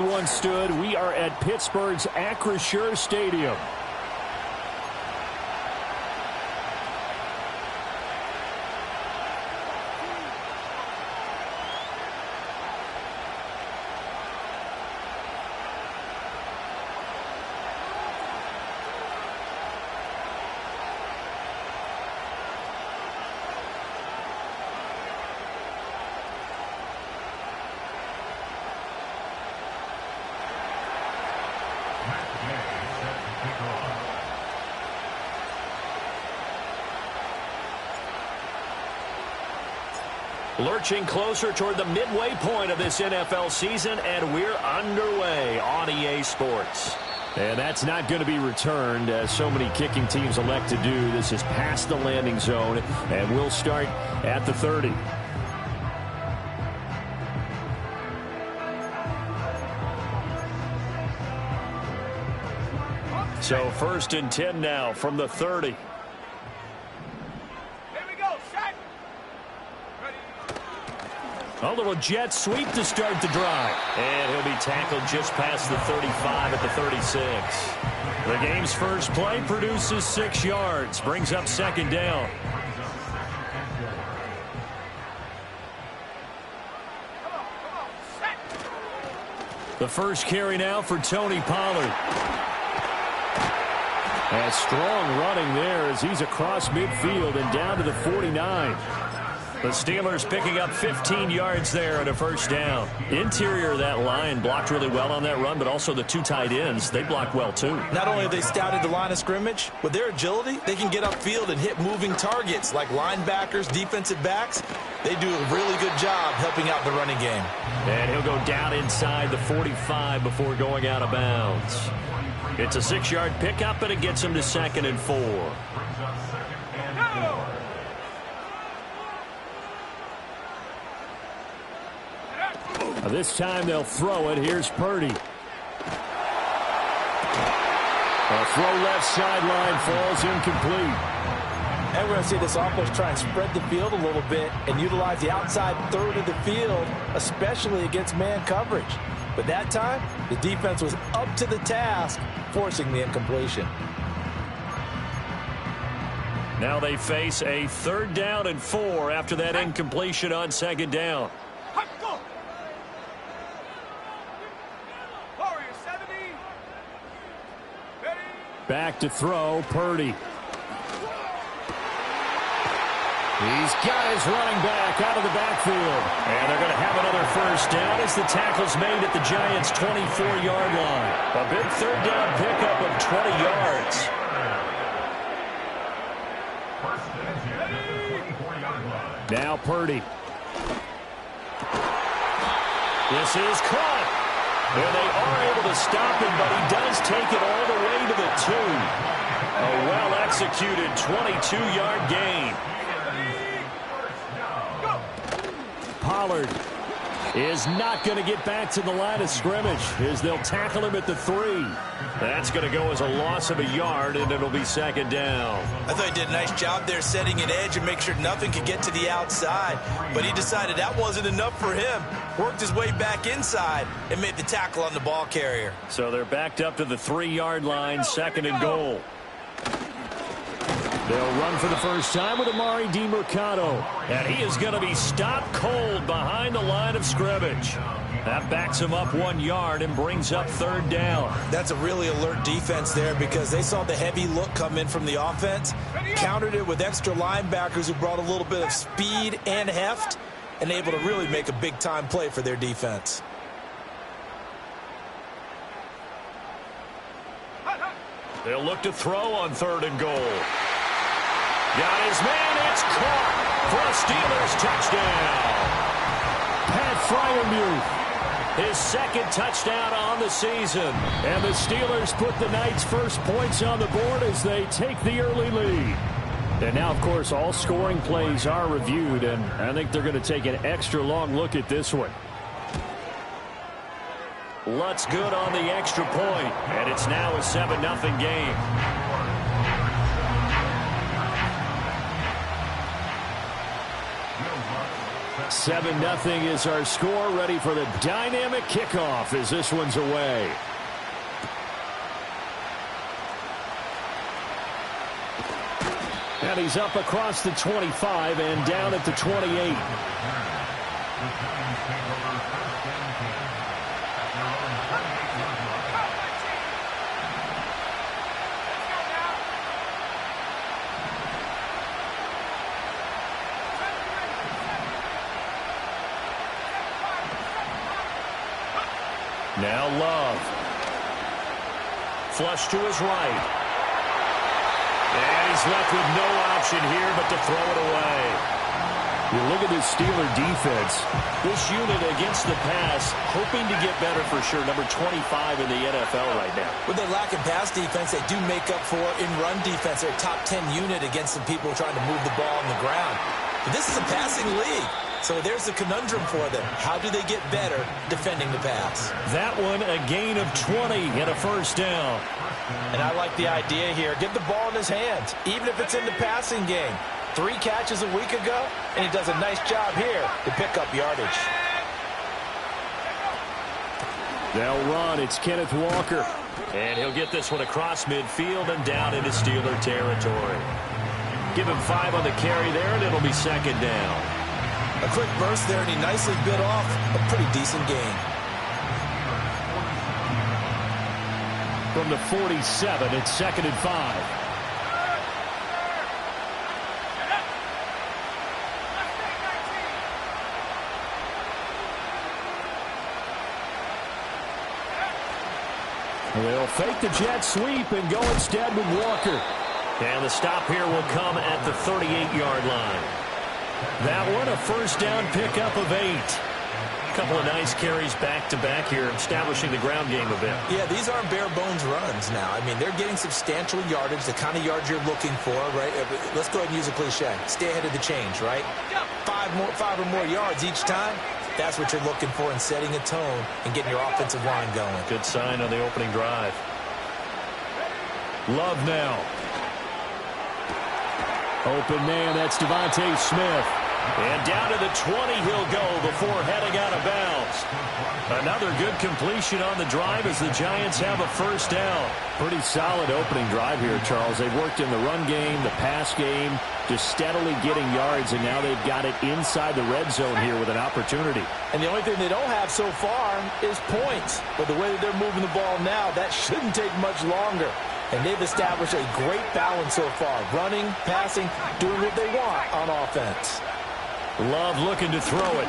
once stood. We are at Pittsburgh's Acrisure Stadium. Lurching closer toward the midway point of this NFL season, and we're underway on EA Sports. And that's not going to be returned, as so many kicking teams elect to do. This is past the landing zone, and we'll start at the 30. So 1st and 10 now from the 30. A little jet sweep to start the drive. And he'll be tackled just past the 35 at the 36. The game's first play produces 6 yards. Brings up 2nd down. The first carry now for Tony Pollard. And strong running there as he's across midfield and down to the 49. The Steelers picking up 15 yards there and a 1st down. Interior of that line blocked really well on that run, but also the 2 tight ends, they blocked well too. Not only have they scouted the line of scrimmage, with their agility, they can get upfield and hit moving targets like linebackers, defensive backs. They do a really good job helping out the running game. And he'll go down inside the 45 before going out of bounds. It's a 6-yard pickup, and it gets him to 2nd and 4. This time they'll throw it. Here's Purdy. A throw left sideline falls incomplete. And we're going to see this offense try and spread the field a little bit and utilize the outside third of the field, especially against man coverage. But that time, the defense was up to the task, forcing the incompletion. Now they face a 3rd down and 4 after that incompletion on 2nd down. Back to throw, Purdy. He's got his running back out of the backfield. And they're going to have another 1st down as the tackle's made at the Giants' 24-yard line. A big 3rd down pickup of 20 yards. Now Purdy. This is caught. And they are able to stop him, but he does take it all the way to the 2. A well-executed 22-yard gain. Pollard is not going to get back to the line of scrimmage as they'll tackle him at the 3. That's going to go as a loss of a yard, and it'll be 2nd down. I thought he did a nice job there setting an edge and make sure nothing could get to the outside. But he decided that wasn't enough for him. Worked his way back inside and made the tackle on the ball carrier. So they're backed up to the 3-yard line, 2nd and goal. They'll run for the first time with Amari DiMercato. And he is going to be stopped cold behind the line of scrimmage. That backs him up 1 yard and brings up 3rd down. That's a really alert defense there because they saw the heavy look come in from the offense, countered it with extra linebackers who brought a little bit of speed and heft, and able to really make a big-time play for their defense. They'll look to throw on 3rd and goal. Got his man. It's caught for a Steelers touchdown. Pat Freiermuth, his 2nd touchdown on the season. And the Steelers put the Knights' first points on the board as they take the early lead. And now, of course, all scoring plays are reviewed, and I think they're going to take an extra long look at this one. Lutz good on the extra point, and it's now a 7-0 game. 7-0 is our score. Ready for the dynamic kickoff as this one's away. And he's up across the 25 and down at the 28. Now Love. Flush to his right. And he's left with no option here but to throw it away. You look at this Steeler defense. This unit against the pass, hoping to get better for sure. Number 25 in the NFL right now. With their lack of pass defense, they do make up for in run defense. They're a top 10 unit against some people trying to move the ball on the ground. But this is a passing league. So there's a conundrum for them. How do they get better defending the pass? That one, a gain of 20 and a first down. And I like the idea here. Get the ball in his hands, even if it's in the passing game. 3 catches a week ago, and he does a nice job here to pick up yardage. They'll run. It's Kenneth Walker. And he'll get this one across midfield and down into Steeler territory. Give him 5 on the carry there, and it'll be second down. A quick burst there, and he nicely bit off a pretty decent gain. From the 47, it's 2nd and 5. They'll fake the jet sweep and go instead with Walker. And the stop here will come at the 38-yard line. That one, a first down pickup of 8. A couple of nice carries back-to-back here, establishing the ground game a bit. Yeah, these aren't bare-bones runs now. I mean, they're getting substantial yardage, the kind of yards you're looking for, right? Let's go ahead and use a cliche. Stay ahead of the change, right? 5 or more yards each time. That's what you're looking for in setting a tone and getting your offensive line going. Good sign on the opening drive. Love now. Open man, that's Devontae Smith. And down to the 20 he'll go before heading out of bounds. Another good completion on the drive as the Giants have a first down. Pretty solid opening drive here, Charles. They've worked in the run game, the pass game, just steadily getting yards, and now they've got it inside the red zone here with an opportunity. And the only thing they don't have so far is points. But the way that they're moving the ball now, that shouldn't take much longer. And they've established a great balance so far. Running, passing, doing what they want on offense. Love looking to throw it.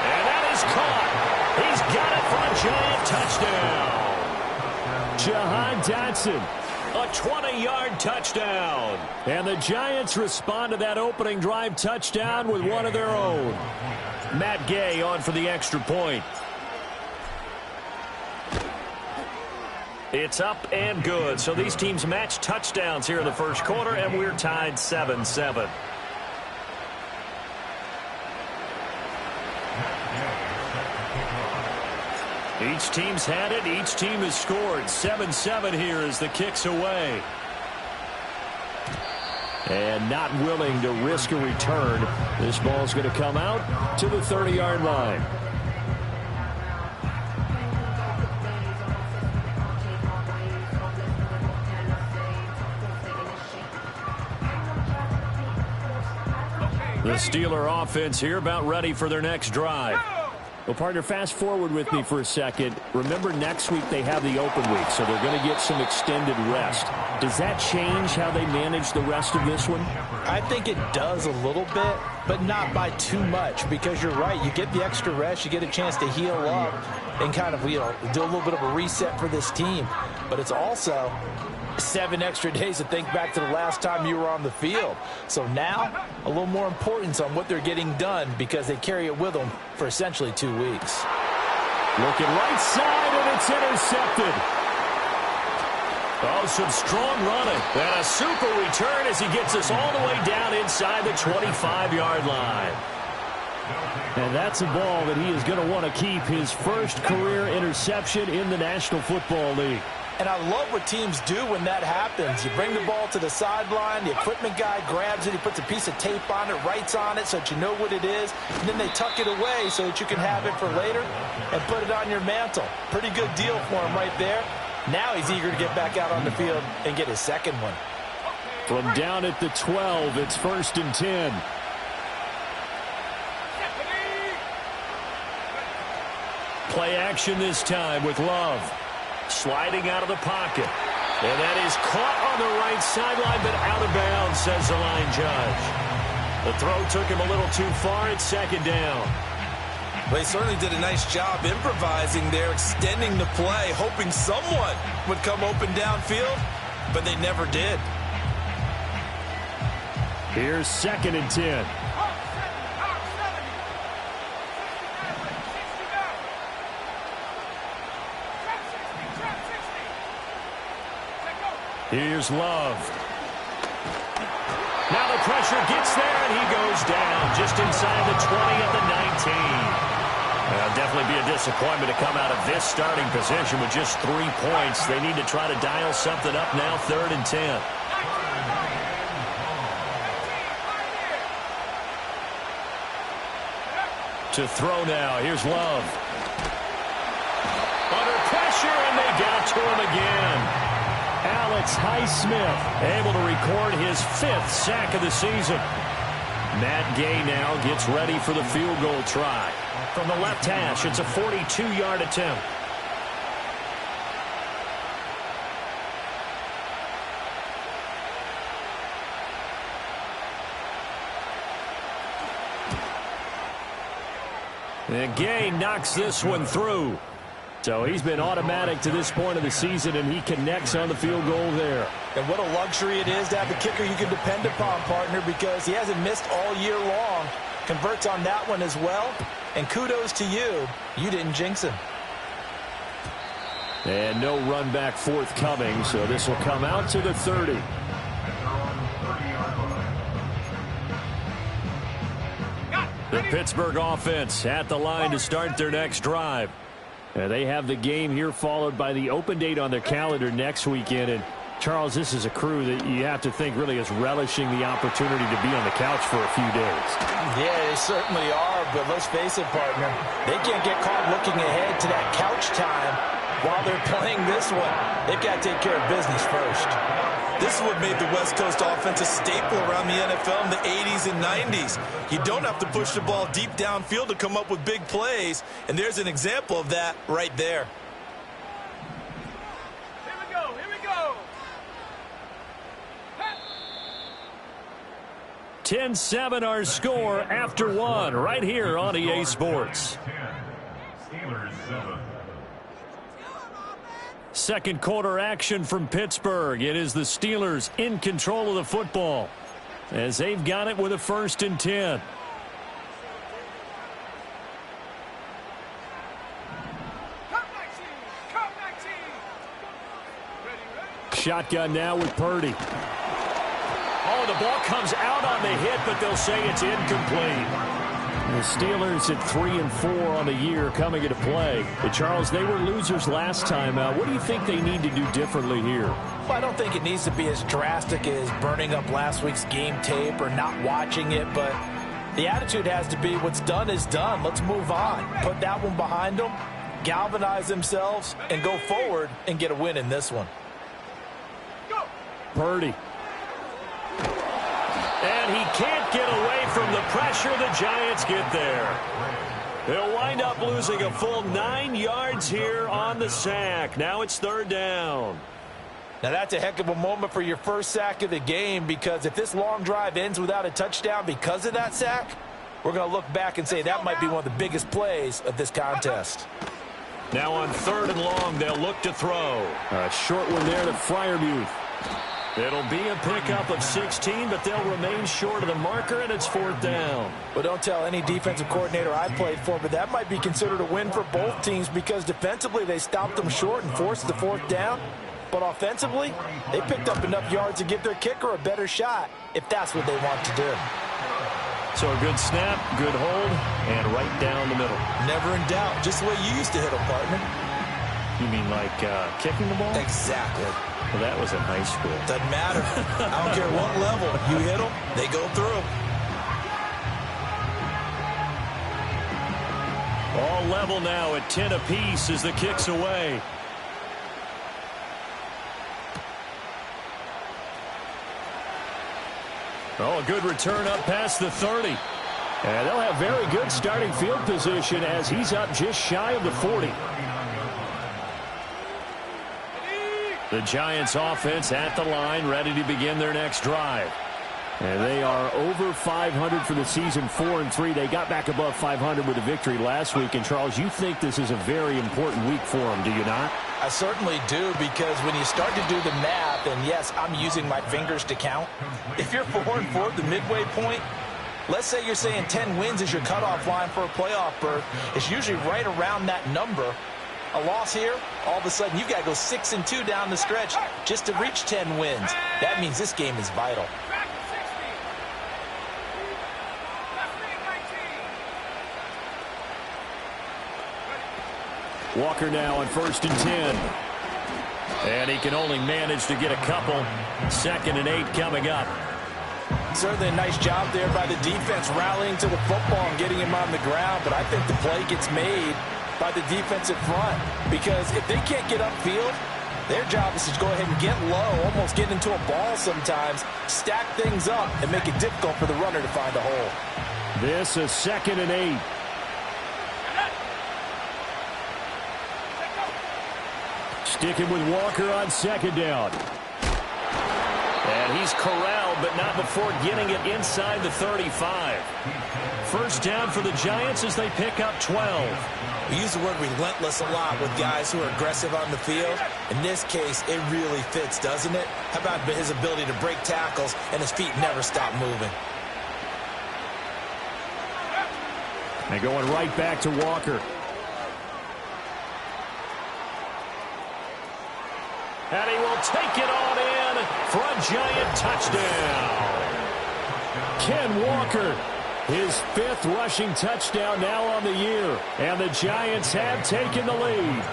And that is caught. He's got it for a Giant touchdown. Jahan Dotson, a 20-yard touchdown. And the Giants respond to that opening drive touchdown with one of their own. Matt Gay on for the extra point. It's up and good. So these teams match touchdowns here in the first quarter, and we're tied 7-7. Each team's had it. Each team has scored. 7-7 here as the kick's away. And not willing to risk a return. This ball's going to come out to the 30-yard line. The Steeler offense here about ready for their next drive. Well, partner, fast forward with me for a second. Remember, next week they have the open week, so they're going to get some extended rest. Does that change how they manage the rest of this one? I think it does a little bit, but not by too much, because you're right. You get the extra rest. You get a chance to heal up and kind of, do a little bit of a reset for this team. But it's also 7 extra days to think back to the last time you were on the field. So now, a little more importance on what they're getting done because they carry it with them for essentially 2 weeks. Looking right side, and it's intercepted. Oh, some strong running. And a super return as he gets us all the way down inside the 25-yard line. And that's a ball that he is going to want to keep, his first career interception in the National Football League. And I love what teams do when that happens. You bring the ball to the sideline, the equipment guy grabs it, he puts a piece of tape on it, writes on it so that you know what it is, and then they tuck it away so that you can have it for later and put it on your mantle. Pretty good deal for him right there. Now he's eager to get back out on the field and get his second one. From down at the 12, it's 1st and 10. Play action this time with Love. Sliding out of the pocket. And that is caught on the right sideline, but out of bounds, says the line judge. The throw took him a little too far. It's 2nd down. They certainly did a nice job improvising there, extending the play, hoping someone would come open downfield, but they never did. Here's 2nd and 10. Here's Love. Now the pressure gets there, and he goes down just inside the 20 at the 19. It'll definitely be a disappointment to come out of this starting position with just 3 points. They need to try to dial something up now, 3rd and 10. To throw now. Here's Love. Under pressure, and they got to him again. Alex Highsmith able to record his 5th sack of the season. Matt Gay now gets ready for the field goal try. From the left hash, it's a 42-yard attempt. And Gay knocks this one through. So he's been automatic to this point of the season, and he connects on the field goal there. And what a luxury it is to have a kicker you can depend upon, partner, because he hasn't missed all year long. Converts on that one as well. And kudos to you. You didn't jinx him. And no run back forthcoming, so this will come out to the 30. The Pittsburgh offense at the line to start their next drive. They have the game here followed by the open date on their calendar next weekend. And, Charles, this is a crew that you have to think really is relishing the opportunity to be on the couch for a few days. Yeah, they certainly are, but let's face it, partner. They can't get caught looking ahead to that couch time while they're playing this one. They've got to take care of business first. This is what made the West Coast offense a staple around the NFL in the 80s and 90s. You don't have to push the ball deep downfield to come up with big plays, and there's an example of that right there. Here we go, here we go. 10-7 our score after one right here on EA Sports. Steelers 7. Second quarter action from Pittsburgh. It is the Steelers in control of the football as they've got it with a 1st and 10. Shotgun now with Purdy. Oh, the ball comes out on the hit, but they'll say it's incomplete. The Steelers at 3-4 on the year coming into play. And Charles, they were losers last time. What do you think they need to do differently here? Well, I don't think it needs to be as drastic as burning up last week's game tape or not watching it, but the attitude has to be what's done is done. Let's move on. Put that one behind them, galvanize themselves, and go forward and get a win in this one. Purdy. And he can't get away from the pressure. The Giants get there. They'll wind up losing a full 9 yards here on the sack. Now it's 3rd down. Now that's a heck of a moment for your first sack of the game, because if this long drive ends without a touchdown because of that sack, we're going to look back and say that might be one of the biggest plays of this contest. Now on 3rd and long, they'll look to throw. A short one there to Freiermuth. It'll be a pickup of 16, but they'll remain short of the marker, and it's 4th down. Well, don't tell any defensive coordinator I played for, but that might be considered a win for both teams, because defensively they stopped them short and forced the 4th down. But offensively, they picked up enough yards to give their kicker a better shot, if that's what they want to do. So a good snap, good hold, and right down the middle. Never in doubt, just the way you used to hit them, partner. You mean like kicking the ball? Exactly. Well, that was in high school. Doesn't matter. I don't care what level. You hit them, they go through. All level now at 10 apiece as the kick's away. Oh, a good return up past the 30. And they'll have very good starting field position as he's up just shy of the 40. The Giants offense at the line, ready to begin their next drive. And they are over 500 for the season, 4-3. They got back above 500 with a victory last week. And, Charles, you think this is a very important week for them, do you not? I certainly do, because when you start to do the math, and yes, I'm using my fingers to count. If you're 4-4 at the midway point, let's say you're saying 10 wins is your cutoff line for a playoff berth. It's usually right around that number. A loss here, all of a sudden you've got to go 6-2 down the stretch just to reach 10 wins. That means this game is vital. Walker now on 1st and 10. And he can only manage to get a couple. 2nd and 8 coming up. Certainly a nice job there by the defense rallying to the football and getting him on the ground. But I think the play gets made by the defensive front, because if they can't get upfield, their job is to go ahead and get low, almost get into a ball sometimes, stack things up, and make it difficult for the runner to find a hole. This is 2nd and 8. Sticking with Walker on 2nd down. And he's corralled, but not before getting it inside the 35. 1st down for the Giants as they pick up 12. We use the word relentless a lot with guys who are aggressive on the field. In this case, it really fits, doesn't it? How about his ability to break tackles and his feet never stop moving? And going right back to Walker. And he will take it on in for a Giant touchdown. Ken Walker, his 5th rushing touchdown now on the year. And the Giants have taken the lead.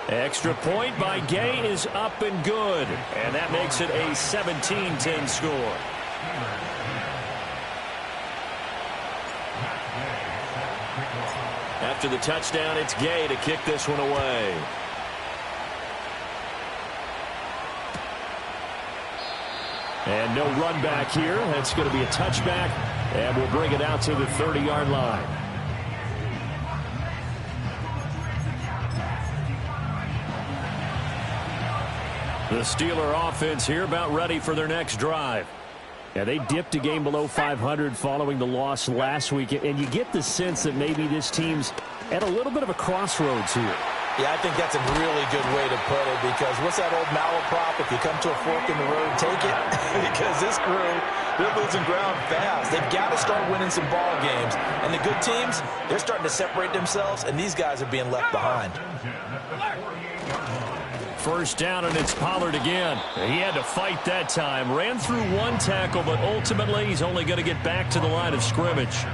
Extra point by Gay is up and good. And that makes it a 17-10 score. After the touchdown, it's Gay to kick this one away. And no run back here. That's going to be a touchback, and we'll bring it out to the 30-yard line. The Steeler offense here about ready for their next drive. Yeah, they dipped a game below 500 following the loss last week, and you get the sense that maybe this team's at a little bit of a crossroads here. Yeah, I think that's a really good way to put it, because what's that old malaprop? If you come to a fork in the road, take it. Because this crew, they're losing ground fast. They've got to start winning some ball games. And the good teams, they're starting to separate themselves, and these guys are being left behind. 1st down, and it's Pollard again. He had to fight that time. Ran through one tackle, but ultimately he's only going to get back to the line of scrimmage.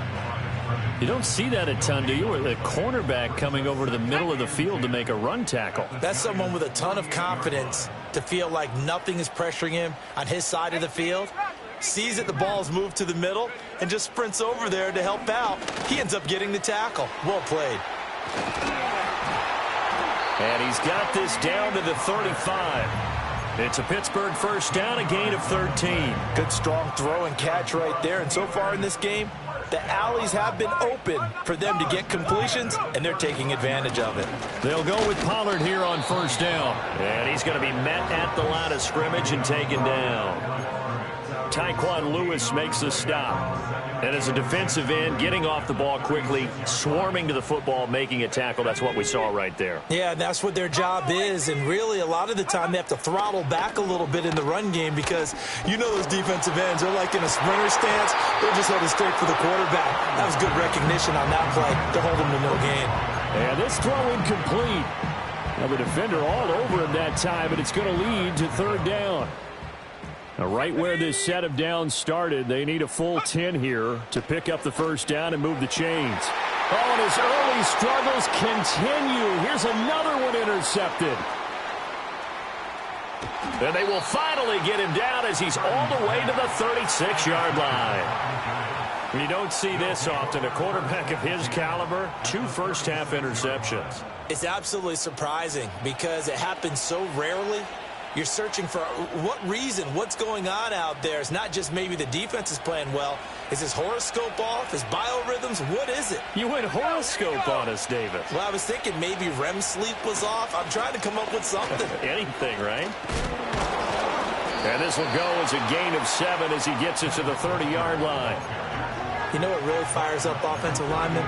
You don't see that a ton, do you? Or the cornerback coming over to the middle of the field to make a run tackle. That's someone with a ton of confidence to feel like nothing is pressuring him on his side of the field. Sees that the ball's moved to the middle and just sprints over there to help out. He ends up getting the tackle. Well played. And he's got this down to the 35. It's a Pittsburgh 1st down, a gain of 13. Good strong throw and catch right there. And so far in this game, the alleys have been open for them to get completions, and they're taking advantage of it. They'll go with Pollard here on 1st down. And he's going to be met at the line of scrimmage and taken down. Tyquan Lewis makes the stop. And as a defensive end, getting off the ball quickly, swarming to the football, making a tackle. That's what we saw right there. Yeah, that's what their job is. And really, a lot of the time, they have to throttle back a little bit in the run game, because you know those defensive ends, they're like in a sprinter stance. They're just headed straight for the quarterback. That was good recognition on that play to hold him to no gain. And this throw incomplete. Now the defender all over him that time, and it's going to lead to 3rd down. Now, right where this set of downs started, they need a full 10 here to pick up the first down and move the chains. Oh, and his early struggles continue. Here's another one intercepted. And they will finally get him down as he's all the way to the 36-yard line. You don't see this often. A quarterback of his caliber, 2 first-half interceptions. It's absolutely surprising because it happens so rarely. You're searching for what reason, what's going on out there. It's not just maybe the defense is playing well. Is his horoscope off? His biorhythms? What is it? You went horoscope on us, David. Well, I was thinking maybe REM sleep was off. I'm trying to come up with something. Anything, right? And this will go as a gain of 7 as he gets it to the 30-yard line. You know what really fires up offensive linemen?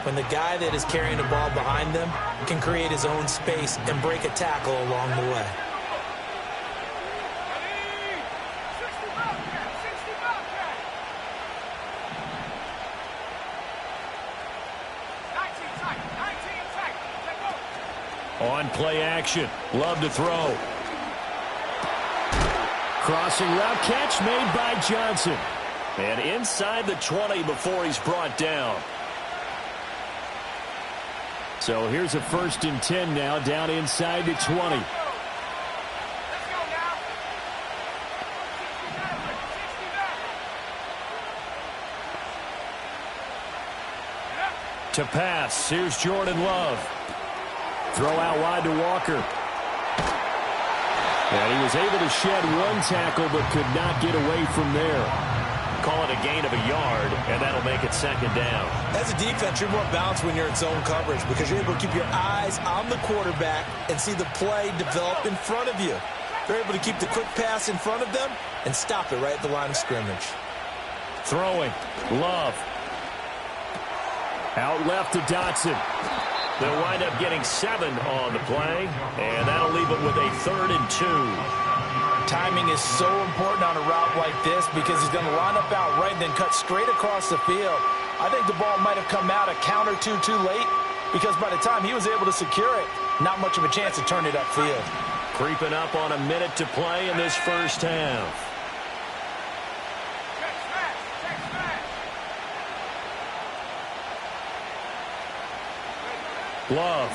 When the guy that is carrying the ball behind them can create his own space and break a tackle along the way. On play action. Love to throw. Crossing route catch made by Johnson. And inside the 20 before he's brought down. So here's a 1st and 10 now, down inside the 20. To pass, here's Jordan Love. Throw out wide to Walker. And he was able to shed 1 tackle but could not get away from there. Call it a gain of a yard, and that'll make it 2nd down. As a defense, you're more balanced when you're in zone coverage because you're able to keep your eyes on the quarterback and see the play develop in front of you. They're able to keep the quick pass in front of them and stop it right at the line of scrimmage. Throwing. Love. Out left to Dotson. They'll wind up getting 7 on the play, and that'll leave it with a 3rd and 2. Timing is so important on a route like this because he's going to line up out right and then cut straight across the field. I think the ball might have come out a count or two too late because by the time he was able to secure it, not much of a chance to turn it upfield. Creeping up on a minute to play in this first half. Love.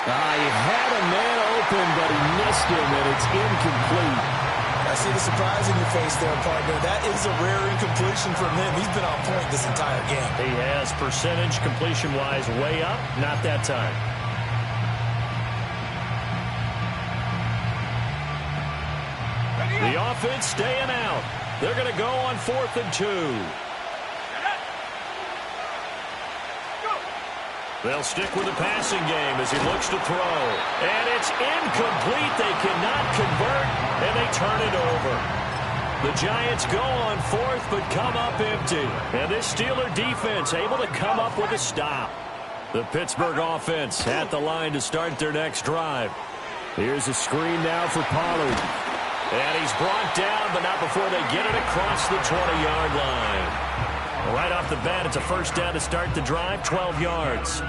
He had a man open, but he missed him, and it's incomplete. I see the surprise in your face there, partner. That is a rare incompletion from him. He's been on point this entire game. He has percentage completion-wise way up, not that time. The offense staying out. They're going to go on 4th and 2. They'll stick with the passing game as he looks to throw. And it's incomplete. They cannot convert, and they turn it over. The Giants go on 4th, but come up empty. And this Steeler defense able to come up with a stop. The Pittsburgh offense at the line to start their next drive. Here's a screen now for Pollard. And he's brought down, but not before they get it across the 20-yard line. Right off the bat, it's a first down to start the drive, 12 yards.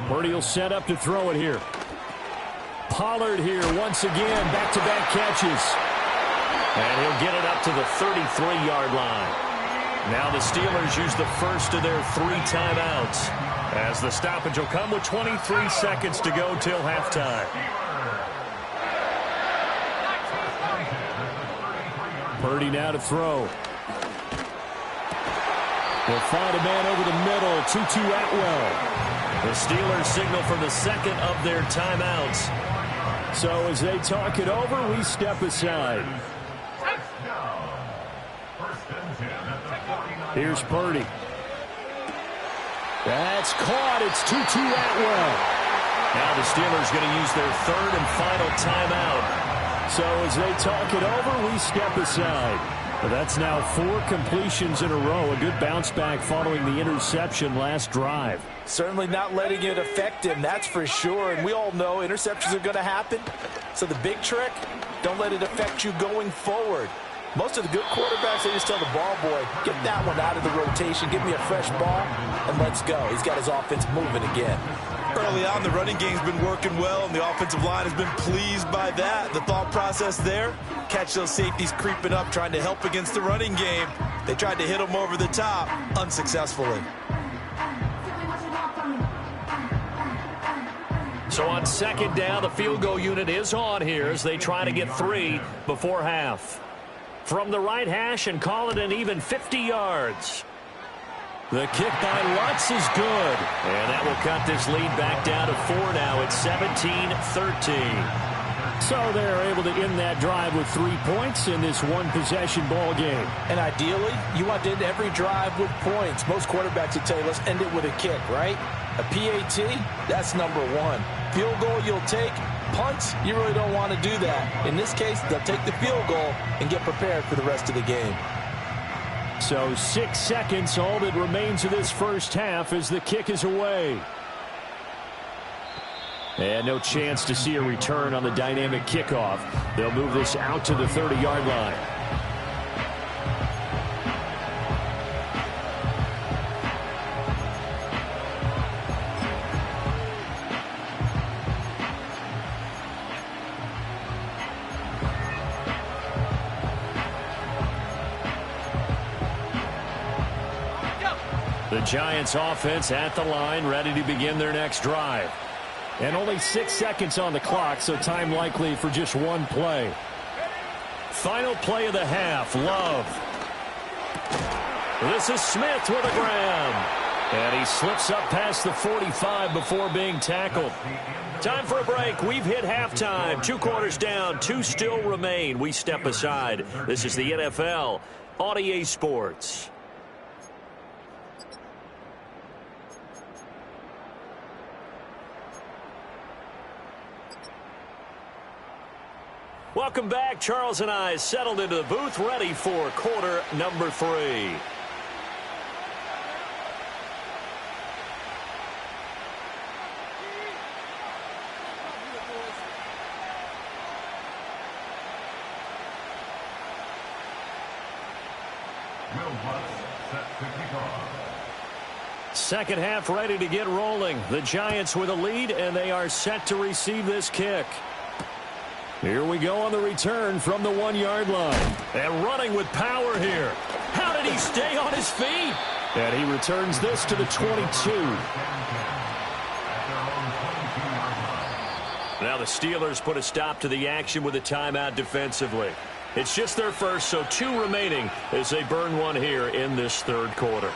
Purdy will set up to throw it here. Pollard here once again, back-to-back catches. And he'll get it up to the 33-yard line. Now the Steelers use the first of their 3 timeouts, as the stoppage will come with 23 seconds to go till halftime. Purdy now to throw. Will find a man over the middle. Tutu Atwell. The Steelers signal for the 2nd of their timeouts. So as they talk it over, we step aside. Here's Purdy. That's caught. It's Tutu Atwell. Now the Steelers going to use their 3rd and final timeout. So as they talk it over, we step aside. But that's now 4 completions in a row. A good bounce back following the interception last drive. Certainly not letting it affect him, that's for sure. And we all know interceptions are going to happen. So the big trick, don't let it affect you going forward. Most of the good quarterbacks, they just tell the ball boy, get that one out of the rotation, give me a fresh ball, and let's go. He's got his offense moving again. Early on, the running game's been working well, and the offensive line has been pleased by that. The thought process there, catch those safeties creeping up, trying to help against the running game. They tried to hit them over the top, unsuccessfully. So on second down, the field goal unit is on here as they try to get 3 before half. From the right hash and call it an even 50 yards. The kick by Lutz is good. And that will cut this lead back down to 4 now. It's 17-13. So they're able to end that drive with 3 points in this one-possession ball game. And ideally, you want to end every drive with points. Most quarterbacks would tell you, let's end it with a kick, right? A PAT, that's number 1. Field goal you'll take. Punts, you really don't want to do that. In this case, they'll take the field goal and get prepared for the rest of the game. So 6 seconds, all that remains of this first half as the kick is away. And no chance to see a return on the dynamic kickoff. They'll move this out to the 30-yard line. The Giants offense at the line, ready to begin their next drive. And only 6 seconds on the clock, so time likely for just one play. Final play of the half, Love. This is Smith with a grab. And he slips up past the 45 before being tackled. Time for a break. We've hit halftime. 2 quarters down, 2 still remain. We step aside. This is the NFL on EA Sports. Welcome back. Charles and I settled into the booth, ready for quarter number 3. Second half ready to get rolling. The Giants with a lead, and they are set to receive this kick. Here we go on the return from the 1-yard line. And running with power here. How did he stay on his feet? And he returns this to the 22. Now the Steelers put a stop to the action with a timeout defensively. It's just their first, so 2 remaining as they burn one here in this third quarter.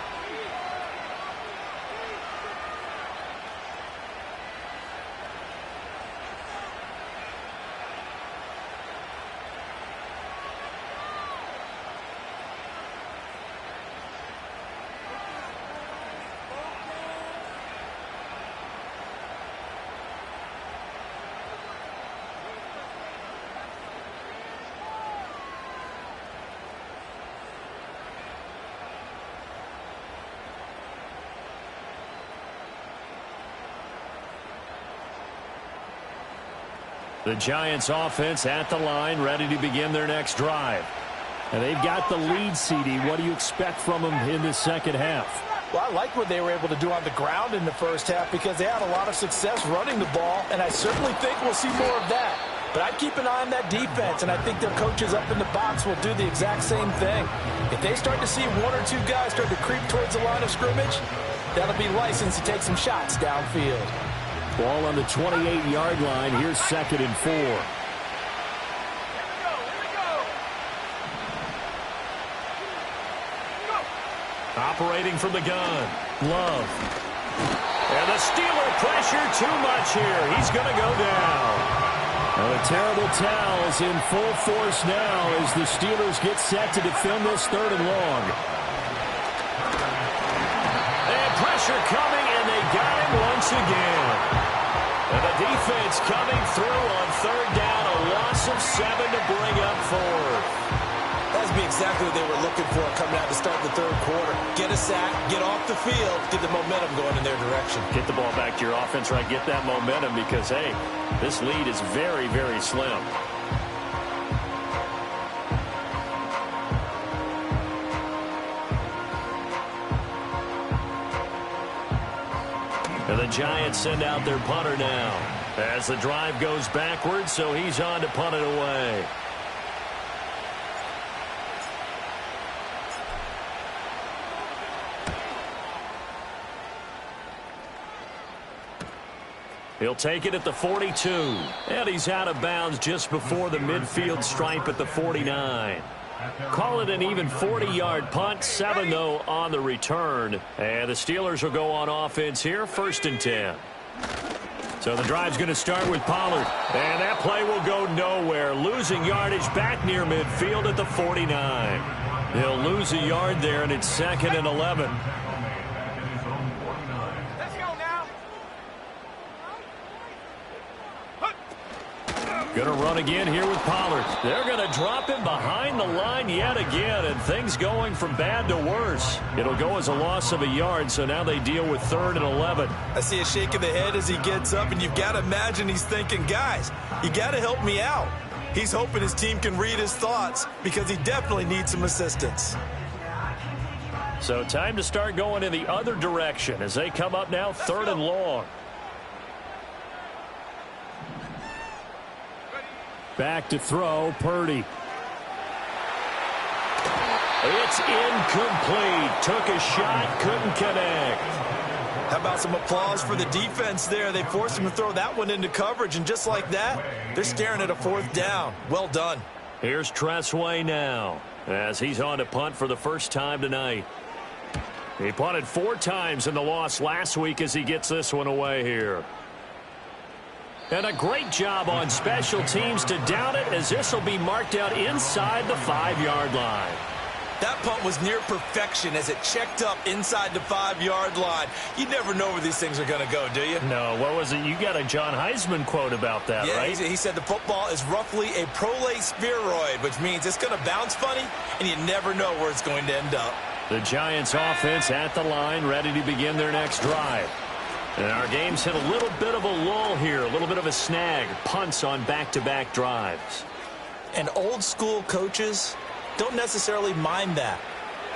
The Giants offense at the line, ready to begin their next drive. And they've got the lead, CD. What do you expect from them in the second half? Well, I like what they were able to do on the ground in the first half because they had a lot of success running the ball, and I certainly think we'll see more of that. But I'd keep an eye on that defense, and I think their coaches up in the box will do the exact same thing. If they start to see 1 or 2 guys start to creep towards the line of scrimmage, that'll be licensed to take some shots downfield. Ball on the 28-yard line. Here's 2nd and 4. Operating from the gun. Love. And the Steeler pressure too much here. He's going to go down. And the terrible towels in full force now as the Steelers get set to defend this 3rd and long. And pressure coming, and they got him once again. And the defense coming through on 3rd down, a loss of 7 to bring up 4th. That would be exactly what they were looking for coming out to start the 3rd quarter. Get a sack, get off the field, get the momentum going in their direction. Get the ball back to your offense, right? Get that momentum because, hey, this lead is very, very slim. And the Giants send out their punter now. As the drive goes backwards, so he's on to punt it away. He'll take it at the 42. And he's out of bounds just before the midfield stripe at the 49. Call it an even 40-yard punt. 7, though, on the return. And the Steelers will go on offense here, 1st and 10. So the drive's going to start with Pollard. And that play will go nowhere. Losing yardage back near midfield at the 49. He'll lose a yard there, and it's 2nd and 11. Going to run again here with Pollard. They're going to drop him behind the line yet again, and things going from bad to worse. It'll go as a loss of a yard, so now they deal with 3rd and 11. I see a shake of the head as he gets up, and you've got to imagine he's thinking, guys, you got to help me out. He's hoping his team can read his thoughts because he definitely needs some assistance. So time to start going in the other direction as they come up now 3rd and long. Back to throw, Purdy. It's incomplete. Took a shot, couldn't connect. How about some applause for the defense there? They forced him to throw that one into coverage, and just like that, they're staring at a 4th down. Well done. Here's Tressway now as he's on to punt for the first time tonight. He punted 4 times in the loss last week as he gets this one away here. And a great job on special teams to down it, as this will be marked out inside the 5-yard line. That punt was near perfection as it checked up inside the 5-yard line. You never know where these things are going to go, do you? No, what was it? You got a John Heisman quote about that, yeah, right? He said the football is roughly a prolate spheroid, which means it's going to bounce funny, and you never know where it's going to end up. The Giants offense at the line, ready to begin their next drive. And our game's hit a little bit of a lull here, a little bit of a snag. Punts on back-to-back drives. And old-school coaches don't necessarily mind that.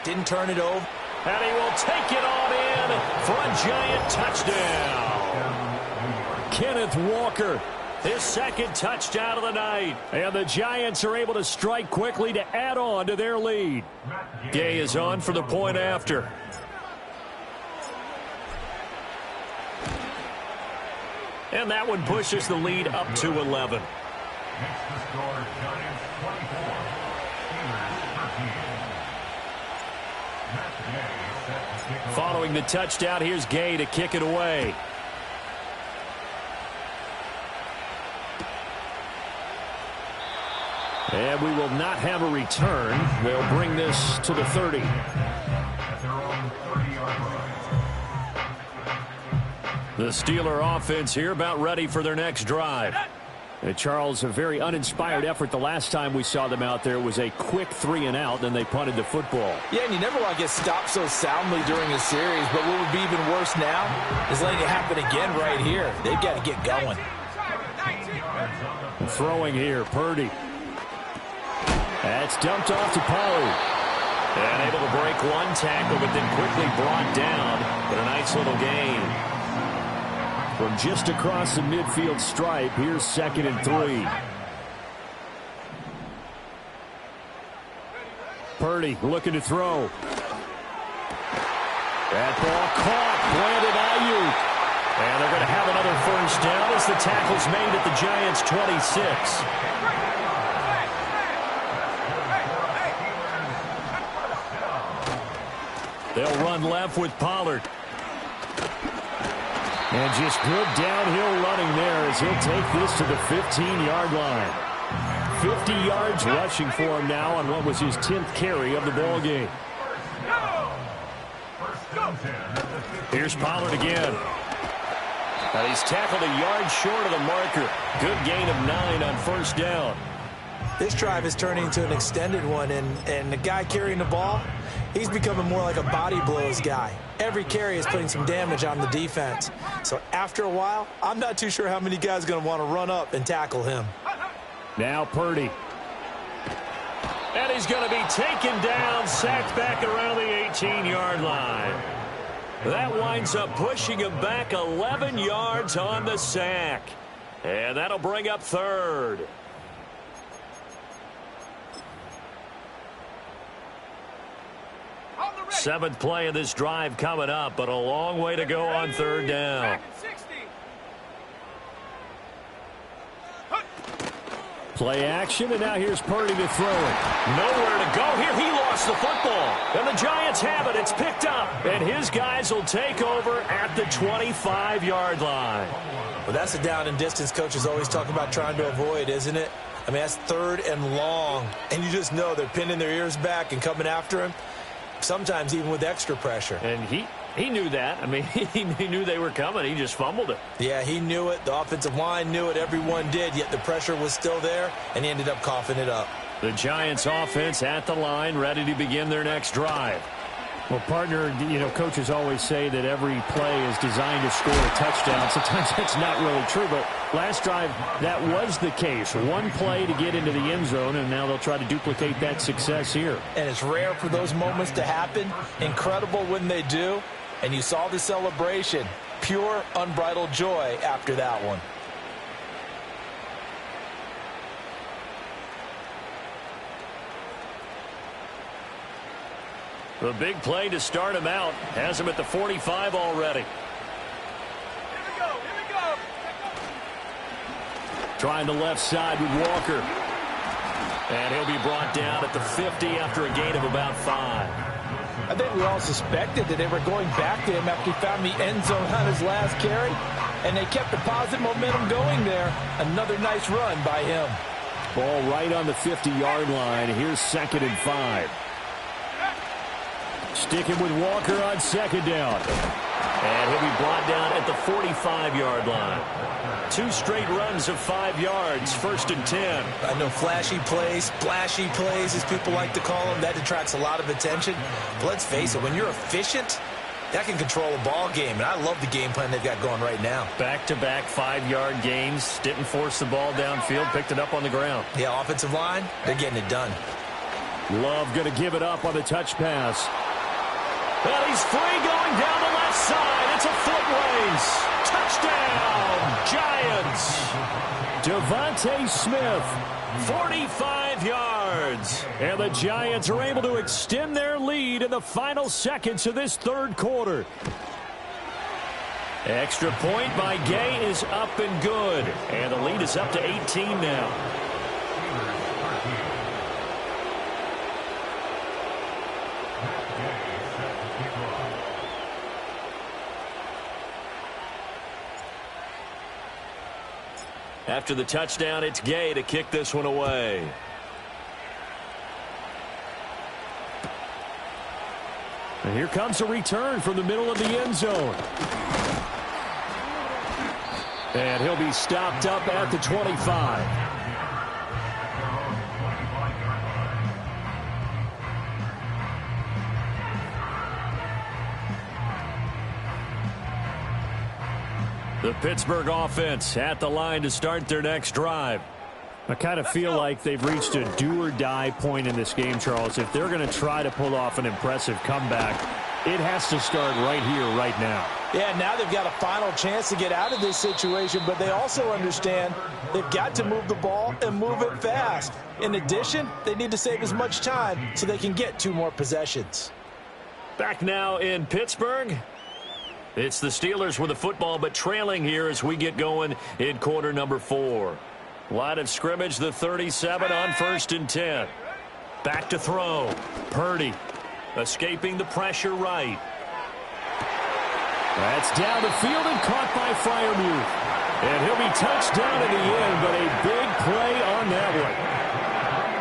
Didn't turn it over. And he will take it on in for a Giant touchdown. Kenneth Walker, his 2nd touchdown of the night. And the Giants are able to strike quickly to add on to their lead. Gay is on for the point after. And that one pushes the lead up to 11. Next to score, Giants 24, Steelers 13. Following the touchdown, here's Gay to kick it away. And we will not have a return. They'll bring this to the 30. At their own 30-yard line. The Steeler offense here about ready for their next drive. And Charles, a very uninspired effort the last time we saw them out there. It was a quick 3 and out, and they punted the football. Yeah, and you never want to get stopped so soundly during a series, but what would be even worse now is letting it happen again right here. They've got to get going. Throwing here, Purdy. That's dumped off to Pollard. And able to break one tackle, but then quickly brought down. But a nice little gain. From just across the midfield stripe, here's 2nd and 3. Purdy looking to throw. That ball caught. Brandon Ayuk. And they're going to have another 1st down as the tackle's made at the Giants' 26. They'll run left with Pollard. And just good downhill running there as he'll take this to the 15-yard line. 50 yards rushing for him now on what was his 10th carry of the ball game. Here's Pollard again. Now he's tackled a yard short of the marker. Good gain of 9 on 1st down. This drive is turning into an extended one, and the guy carrying the ball, he's becoming more like a body blows guy. Every carry is putting some damage on the defense. So after a while, I'm not too sure how many guys are going to want to run up and tackle him. Now Purdy. And he's going to be taken down, sacked back around the 18-yard line. That winds up pushing him back 11 yards on the sack. And that'll bring up third. Seventh play of this drive coming up, but a long way to go on third down. Play action, and now here's Purdy to throw it. Nowhere to go here. He lost the football. And the Giants have it. It's picked up. And his guys will take over at the 25-yard line. Well, that's a down and distance coaches always talk about trying to avoid, isn't it? I mean, that's third and long. And you just know they're pinning their ears back and coming after him, sometimes even with extra pressure. And he knew that. I mean, he knew they were coming. He just fumbled it. Yeah, he knew it. The offensive line knew it. Everyone did, yet the pressure was still there, and he ended up coughing it up. The Giants offense at the line, ready to begin their next drive. Well, partner, coaches always say that every play is designed to score a touchdown. Sometimes that's not really true, but last drive, that was the case. One play to get into the end zone, and now they'll try to duplicate that success here. And it's rare for those moments to happen. Incredible when they do. And you saw the celebration. Pure, unbridled joy after that one. The big play to start him out has him at the 45 already. Here we go. Trying the left side with Walker. And he'll be brought down at the 50 after a gain of about 5. I think we all suspected that they were going back to him after he found the end zone on his last carry, and they kept the positive momentum going there. Another nice run by him. Ball right on the 50-yard line. Here's 2nd and 5. Sticking with Walker on 2nd down. And he'll be brought down at the 45-yard line. 2 straight runs of 5 yards, 1st and 10. I know flashy plays, splashy plays, as people like to call them, that attracts a lot of attention. But let's face it, when you're efficient, that can control a ball game. And I love the game plan they've got going right now. Back-to-back 5-yard gains. Didn't force the ball downfield, picked it up on the ground. Yeah, offensive line, they're getting it done. Love going to give it up on the touch pass. Well, he's free going down the left side. It's a foot race. Touchdown, Giants. Devontae Smith, 45 yards. And the Giants are able to extend their lead in the final seconds of this third quarter. Extra point by Gay is up and good. And the lead is up to 18 now. After the touchdown, it's Gay to kick this one away. And here comes a return from the middle of the end zone. And he'll be stopped up at the 25. The Pittsburgh offense at the line to start their next drive. I kind of feel like they've reached a do-or-die point in this game, Charles. If they're going to try to pull off an impressive comeback, it has to start right here, right now. Yeah, now they've got a final chance to get out of this situation, but they also understand they've got to move the ball and move it fast. In addition, they need to save as much time so they can get 2 more possessions. Back now in Pittsburgh. It's the Steelers with the football, but trailing here as we get going in quarter number 4. Line of scrimmage, the 37 on 1st and 10. Back to throw. Purdy escaping the pressure right. That's down the field and caught by Freiermuth. And he'll be touched down in the end, but a big play on that one.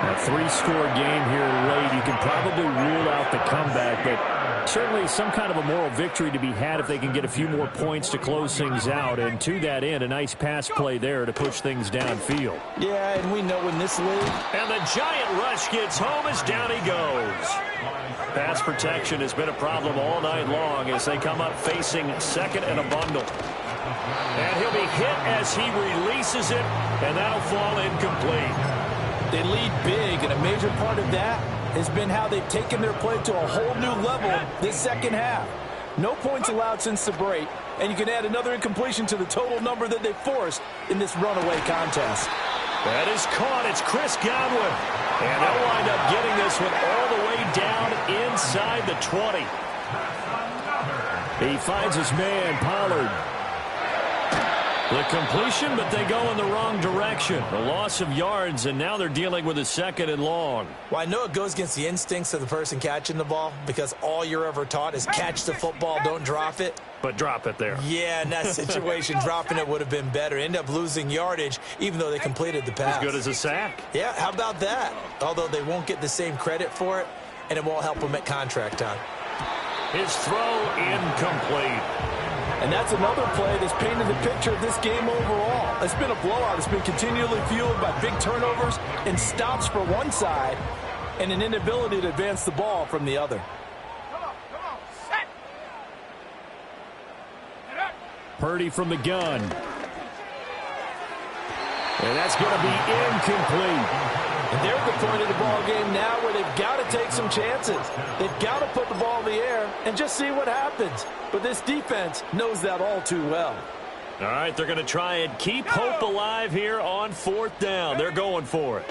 A 3-score game here late. You can probably rule out the comeback, but certainly some kind of a moral victory to be had if they can get a few more points to close things out. And to that end, a nice pass play there to push things downfield. Yeah, and we know in this league. And the giant rush gets home as down he goes. Pass protection has been a problem all night long as they come up facing 2nd and a bundle. And he'll be hit as he releases it, and that'll fall incomplete. They lead big, and a major part of that has been how they've taken their play to a whole new level this second half. No points allowed since the break, and you can add another incompletion to the total number that they forced in this runaway contest. That is caught. It's Chris Godwin. And they'll wind up getting this one all the way down inside the 20. He finds his man, Pollard. The completion, but they go in the wrong direction. The loss of yards, and now they're dealing with a 2nd and long. Well, I know it goes against the instincts of the person catching the ball because all you're ever taught is catch the football, don't drop it. But drop it there. Yeah, in that situation, dropping it would have been better. End up losing yardage, even though they completed the pass. As good as a sack. Yeah, how about that? Although they won't get the same credit for it, and it won't help them at contract time. His throw incomplete. And that's another play that's painted the picture of this game overall. It's been a blowout. It's been continually fueled by big turnovers and stops for one side and an inability to advance the ball from the other. Purdy from the gun. And that's going to be incomplete. And they're at the point of the ball game now where they've got to take some chances. They've got to put the ball in the air and just see what happens. But this defense knows that all too well. All right, they're going to try and keep hope alive here on 4th down. They're going for it.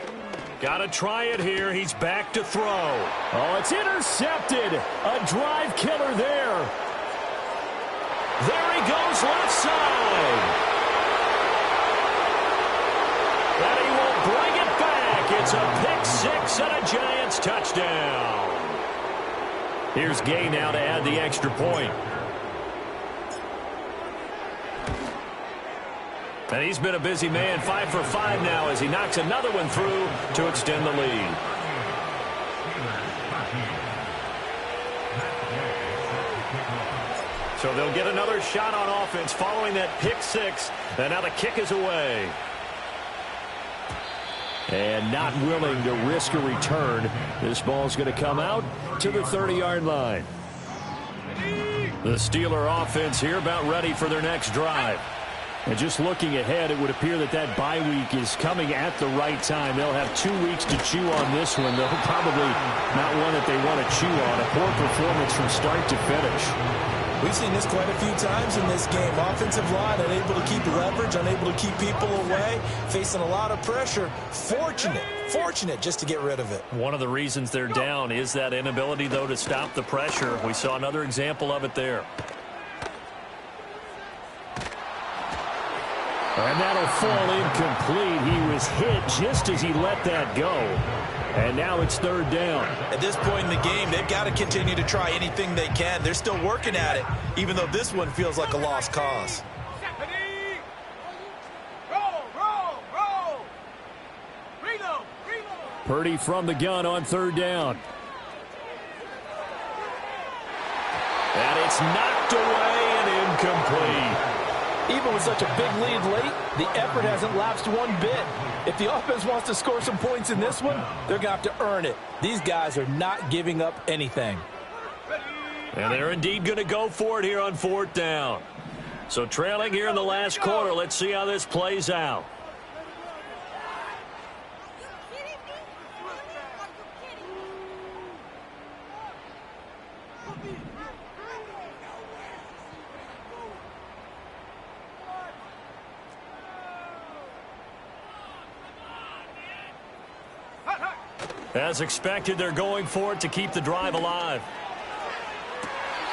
Got to try it here. He's back to throw. Oh, it's intercepted. A drive killer there. There he goes left side. And he will bring it back. It's a pick-6 and a Giants touchdown. Here's Gay now to add the extra point. And he's been a busy man, 5 for 5 now as he knocks another one through to extend the lead. So they'll get another shot on offense following that pick-6. And now the kick is away. And not willing to risk a return. This ball's going to come out to the 30-yard line. The Steeler offense here about ready for their next drive. And just looking ahead, it would appear that that bye week is coming at the right time. They'll have 2 weeks to chew on this one, though probably not one that they want to chew on. A poor performance from start to finish. We've seen this quite a few times in this game. Offensive line unable to keep leverage, unable to keep people away, facing a lot of pressure. Fortunate just to get rid of it. One of the reasons they're down is that inability, though, to stop the pressure. We saw another example of it there. And that'll fall incomplete. He was hit just as he let that go. And now it's 3rd down. At this point in the game, they've got to continue to try anything they can. They're still working at it, even though this one feels like a lost cause. Purdy from the gun on 3rd down. And it's knocked away and incomplete. Even with such a big lead late, the effort hasn't lapsed one bit. If the offense wants to score some points in this one, they're going to have to earn it. These guys are not giving up anything. And they're indeed going to go for it here on 4th down. So trailing here in the last quarter, let's see how this plays out. As expected, they're going for it to keep the drive alive.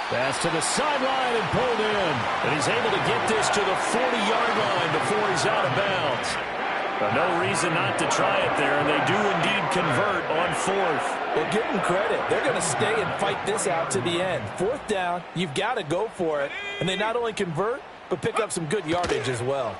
Pass to the sideline and pulled in. And he's able to get this to the 40-yard line before he's out of bounds. But no reason not to try it there, and they do indeed convert on 4th. Well, give them credit. They're going to stay and fight this out to the end. 4th down, you've got to go for it. And they not only convert, but pick up some good yardage as well.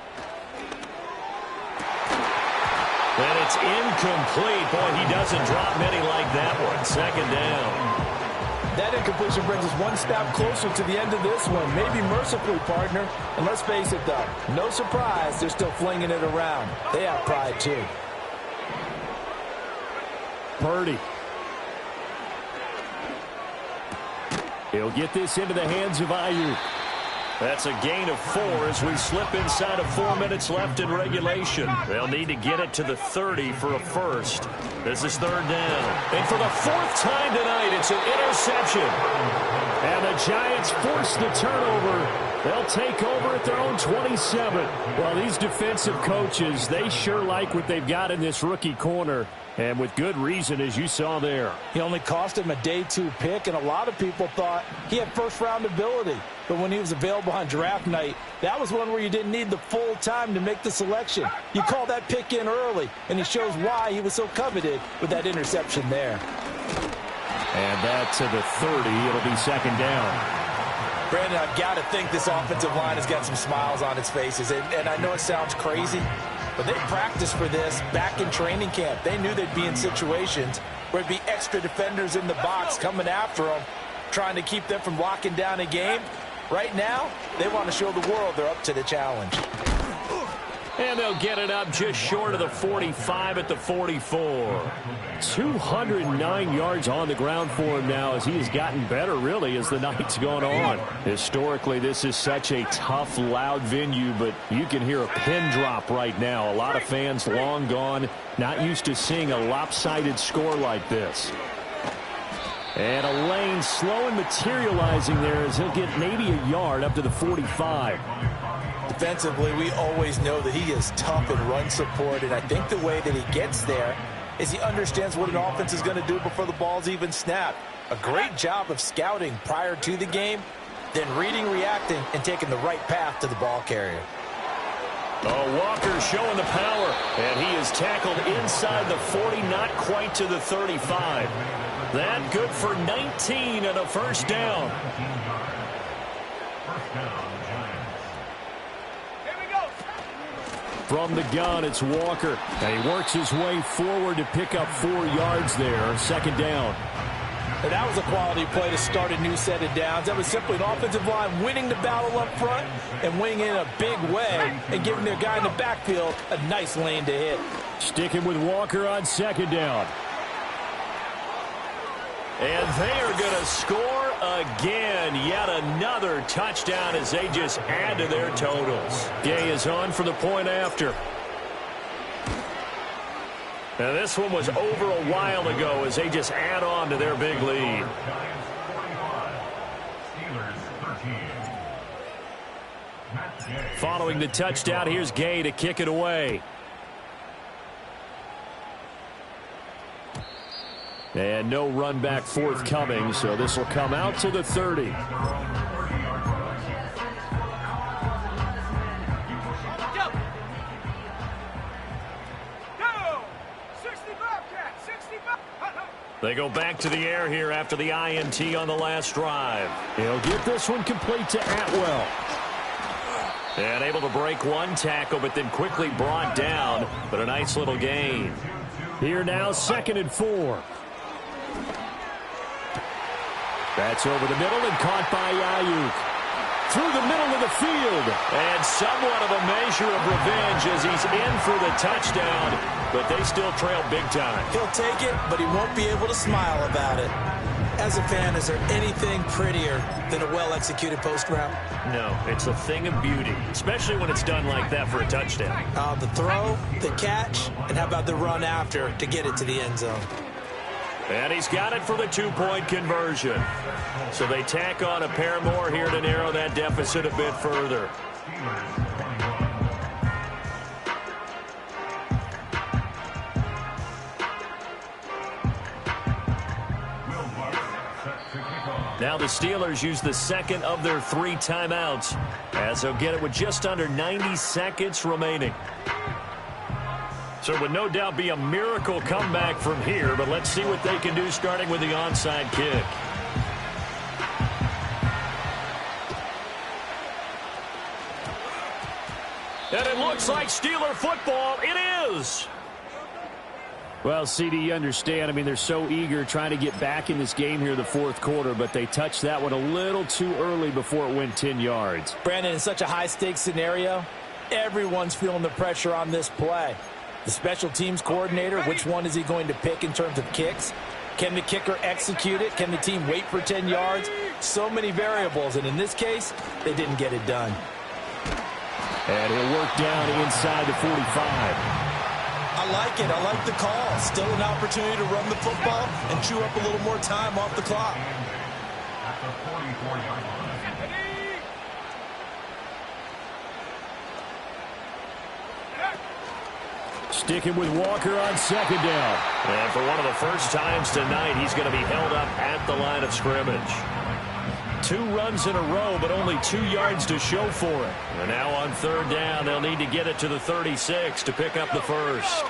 And it's incomplete. Boy, he doesn't drop many like that one. 2nd down. That incompletion brings us one step closer to the end of this one. Maybe mercifully, partner. And let's face it, though, no surprise, they're still flinging it around. They have pride, too. Purdy. He'll get this into the hands of Ayuk. That's a gain of 4 as we slip inside of 4 minutes left in regulation. They'll need to get it to the 30 for a first. This is 3rd down. And for the 4th time tonight, it's an interception. And the Giants force the turnover. They'll take over at their own 27. Well, these defensive coaches, they sure like what they've got in this rookie corner. And with good reason, as you saw there. He only cost him a day 2 pick, and a lot of people thought he had first-round ability. But when he was available on draft night, that was one where you didn't need the full time to make the selection. You call that pick in early, and it shows why he was so coveted with that interception there. And that to the 30. It'll be 2nd down. Brandon, I've got to think this offensive line has got some smiles on its faces. And I know it sounds crazy, but they practiced for this back in training camp. They knew they'd be in situations where it'd be extra defenders in the box coming after them, trying to keep them from locking down a game. Right now, they want to show the world they're up to the challenge. And they'll get it up just short of the 45 at the 44. 209 yards on the ground for him now as he has gotten better, really, as the night's gone on. Historically, this is such a tough, loud venue, but you can hear a pin drop right now. A lot of fans long gone, not used to seeing a lopsided score like this. And a lane slow and materializing there as he'll get maybe a yard up to the 45. Defensively, we always know that he is tough in run support, and I think the way that he gets there is he understands what an offense is going to do before the ball's even snapped. A great job of scouting prior to the game, then reading, reacting, and taking the right path to the ball carrier. Oh, Walker showing the power, and he is tackled inside the 40, not quite to the 35. That good for 19 and a 1st down. From the gun, it's Walker. And he works his way forward to pick up 4 yards there. 2nd down. And that was a quality play to start a new set of downs. That was simply an offensive line winning the battle up front and winning in a big way and giving their guy in the backfield a nice lane to hit. Sticking with Walker on 2nd down. And they are going to score again. Yet another touchdown as they just add to their totals. Gay is on for the point after. Now this one was over a while ago as they just add on to their big lead. Following the touchdown, here's Gay to kick it away. And no run back forthcoming, so this will come out to the 30. They go back to the air here after the INT on the last drive. He'll get this one complete to Atwell. And able to break one tackle, but then quickly brought down, but a nice little gain. Here now, 2nd and 4. That's over the middle and caught by Ayuk. Through the middle of the field. And somewhat of a measure of revenge as he's in for the touchdown, but they still trail big time. He'll take it, but he won't be able to smile about it. As a fan, is there anything prettier than a well-executed post route? No, it's a thing of beauty, especially when it's done like that for a touchdown. The throw, the catch, and how about the run after to get it to the end zone? And he's got it for the 2-point conversion. So they tack on a pair more here to narrow that deficit a bit further. Now the Steelers use the 2nd of their 3 timeouts as they'll get it with just under 90 seconds remaining. So it would no doubt be a miracle comeback from here, but let's see what they can do starting with the onside kick. And it looks like Steeler football. It is. Well, CD, you understand. I mean, they're so eager trying to get back in this game here in the 4th quarter, but they touched that one a little too early before it went 10 yards. Brandon, in such a high-stakes scenario, everyone's feeling the pressure on this play. The special teams coordinator, which one is he going to pick in terms of kicks? Can the kicker execute it? Can the team wait for 10 yards? So many variables, and in this case, they didn't get it done. And he'll work down inside the 45. I like it. I like the call. Still an opportunity to run the football and chew up a little more time off the clock. Sticking with Walker on second down. And for one of the first times tonight, he's going to be held up at the line of scrimmage. 2 runs in a row, but only 2 yards to show for it. And now on third down, they'll need to get it to the 36 to pick up the first.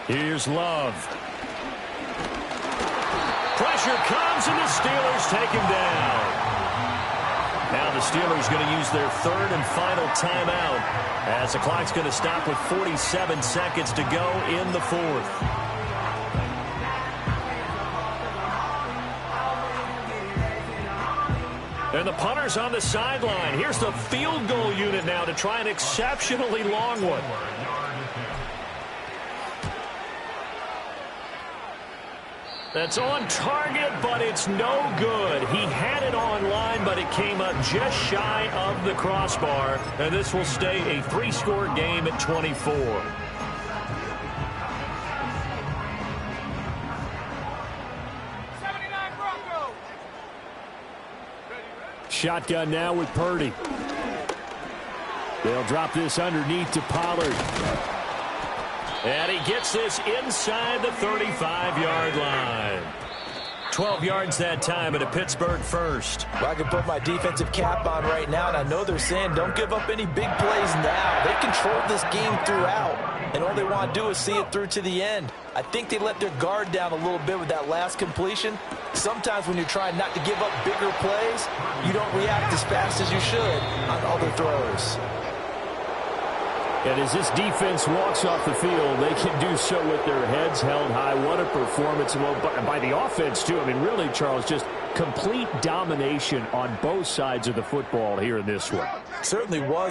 Here's Love. Pressure comes, and the Steelers take him down. Now the Steelers going to use their third and final timeout as the clock's going to stop with 47 seconds to go in the fourth. And the punter's on the sideline. Here's the field goal unit now to try an exceptionally long one. That's on target, but it's no good. He had it on line, but it came up just shy of the crossbar. And this will stay a 3-score game at 24. Shotgun now with Purdy. They'll drop this underneath to Pollard. And he gets this inside the 35-yard line. 12 yards that time and a Pittsburgh first. Well, I can put my defensive cap on right now, and I know they're saying don't give up any big plays now. They controlled this game throughout, and all they want to do is see it through to the end. I think they let their guard down a little bit with that last completion. Sometimes when you're trying not to give up bigger plays, you don't react as fast as you should on other throws. And as this defense walks off the field, they can do so with their heads held high. What a performance. Well, by the offense, too. I mean, really, Charles, just complete domination on both sides of the football here in this one. Certainly was.